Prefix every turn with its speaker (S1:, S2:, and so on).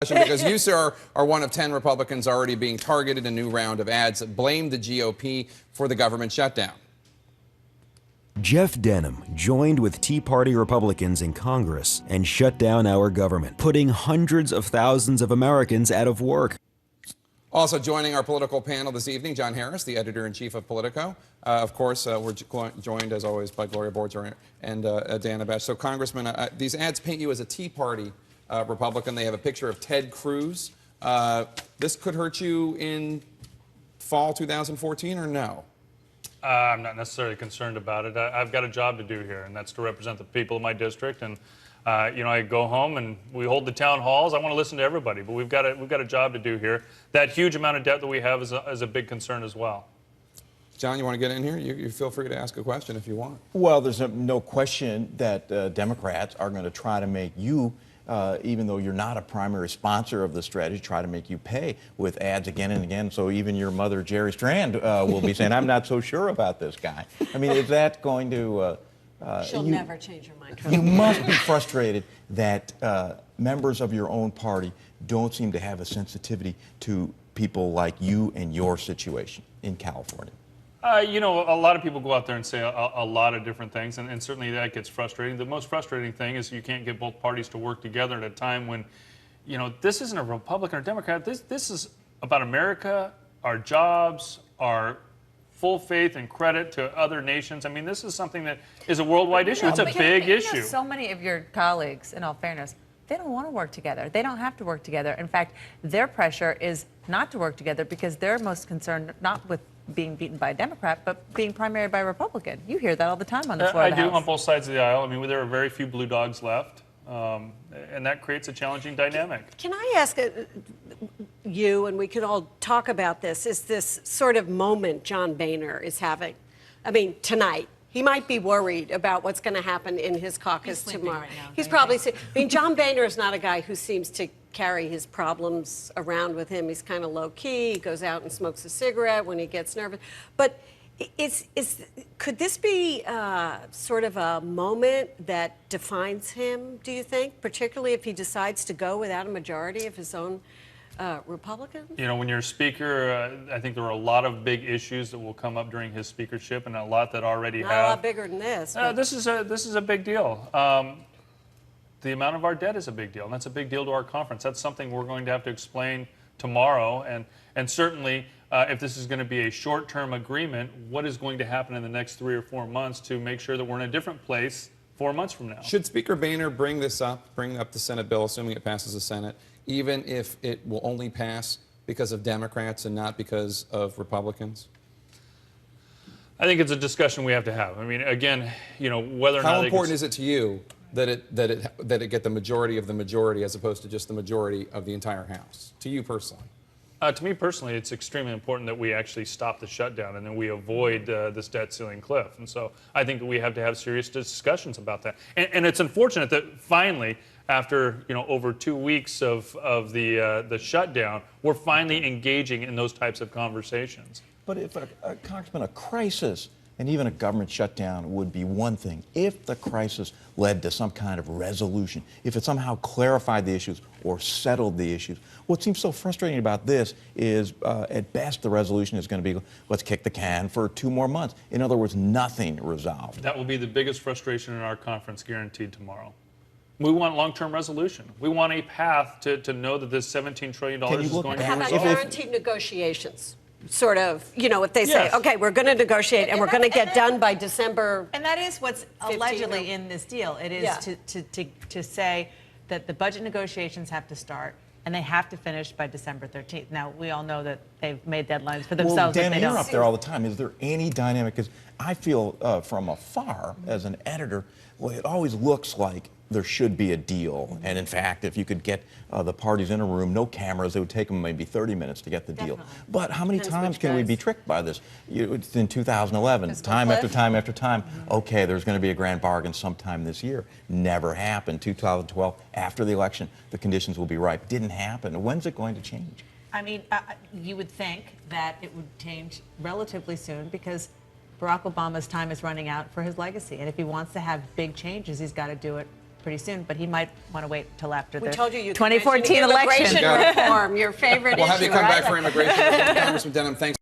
S1: Because you, sir, are one of 10 Republicans already being targeted in a new round of ads that blame the GOP for the government shutdown.
S2: Jeff Denham joined with Tea Party Republicans in Congress and shut down our government, putting hundreds of thousands of Americans out of work.
S1: Also joining our political panel this evening, John Harris, the editor-in-chief of Politico. Of course, we're joined, as always, by Gloria Borger and Dana Bash. So, Congressman, these ads paint you as a Tea Party Republican. They have a picture of Ted Cruz. This could hurt you in fall 2014, or no?
S3: I'm not necessarily concerned about it. I've got a job to do here, and that's to represent the people of my district. And I go home and we hold the town halls. I want to listen to everybody, but we've got a job to do here. That huge amount of debt that we have is a big concern as well.
S1: John, you want to get in here? You feel free to ask a question if you want.
S4: Well, there's no question that Democrats are going to try to make you, even though you're not a primary sponsor of the strategy, try to make you pay with ads again and again. So even your mother, Jerry Strand, will be saying, I'm not so sure about this guy. I mean, is that going to...
S5: She'll never change her mind.
S4: You must be frustrated that members of your own party don't seem to have a sensitivity to people like you and your situation in California.
S3: A lot of people go out there and say a lot of different things, and certainly that gets frustrating. The most frustrating thing is you can't get both parties to work together at a time when, this isn't a Republican or Democrat. This is about America, our jobs, our full faith and credit to other nations. I mean, this is something that is a worldwide issue. It's a big issue.
S6: So many of your colleagues, in all fairness, they don't want to work together. They don't have to work together. In fact, their pressure is not to work together because they're most concerned not with being beaten by a Democrat, but being primaried by a Republican. You hear that all the time on the floor of the House.
S3: I do on both sides of the aisle. I mean, there are very few blue dogs left, and that creates a challenging dynamic.
S5: Can I ask you, and we could all talk about this, is this sort of moment John Boehner is having? I mean, tonight. He might be worried about what's going to happen in his caucus tomorrow.
S6: Right now,
S5: He's probably... I mean, John Boehner is not a guy who seems to carry his problems around with him. He's kind of low-key. He goes out and smokes a cigarette when he gets nervous. But could this be sort of a moment that defines him, do you think, particularly if he decides to go without a majority of his own Republicans?
S3: When you're a speaker, I think there are a lot of big issues that will come up during his speakership, and a lot that already have.
S5: Not a lot bigger than this.
S3: This is a big deal. The amount of our debt is a big deal, and that's a big deal to our conference. That's something we're going to have to explain tomorrow, and certainly if this is going to be a short-term agreement, what is going to happen in the next 3 or 4 months to make sure that we're in a different place 4 months from now.
S1: Should Speaker Boehner bring up the Senate bill, assuming it passes the Senate, even if it will only pass because of Democrats and not because of Republicans?
S3: I think it's a discussion we have to have. I mean, again, whether or not...
S1: How important is it to you that it get the majority of the majority as opposed to just the majority of the entire House, to you personally?
S3: To me personally, it's extremely important that we actually stop the shutdown and then we avoid this debt ceiling cliff. And so I think that we have to have serious discussions about that. And it's unfortunate that finally, after over 2 weeks of the shutdown, we're finally engaging in those types of conversations.
S4: But if Congressman, a crisis and even a government shutdown would be one thing. If the crisis led to some kind of resolution, if it somehow clarified the issues or settled the issues, what seems so frustrating about this is, at best, the resolution is going to be, let's kick the can for 2 more months. In other words, nothing resolved.
S3: That will be the biggest frustration in our conference, guaranteed tomorrow. We want long-term resolution. We want a path to know that this $17 trillion is going to be
S5: How about
S3: resolved.
S5: guaranteed negotiations? Sort of, if they say,
S3: Yes.
S5: okay, we're going to negotiate and we're going to get done by December.
S6: And that is what's
S5: 15
S6: allegedly in this deal. It is to say that the budget negotiations have to start and they have to finish by December 13th. Now, we all know that they've made deadlines for themselves.
S4: Well, Dan,
S6: but they
S4: you're
S6: don't.
S4: up there all the time. Is there any dynamic? Because I feel from afar, as an editor, well, it always looks like there should be a deal. And in fact, if you could get the parties in a room, no cameras, it would take them maybe 30 minutes to get the deal. But how many times can we be tricked by this? It's in 2011, time after time after time. Okay, there's going to be a grand bargain sometime this year. Never happened. 2012, after the election, the conditions will be ripe. Didn't happen. When's it going to change?
S6: I mean, you would think that it would change relatively soon because Barack Obama's time is running out for his legacy. And if he wants to have big changes, he's got to do it pretty soon, but he might want to wait till after
S5: We
S6: the
S5: told you could mention
S6: 2014 election.
S5: immigration reform, your favorite
S1: We'll have
S5: issue.
S1: you come back
S5: right?
S1: for immigration. Congressman Denham, thanks.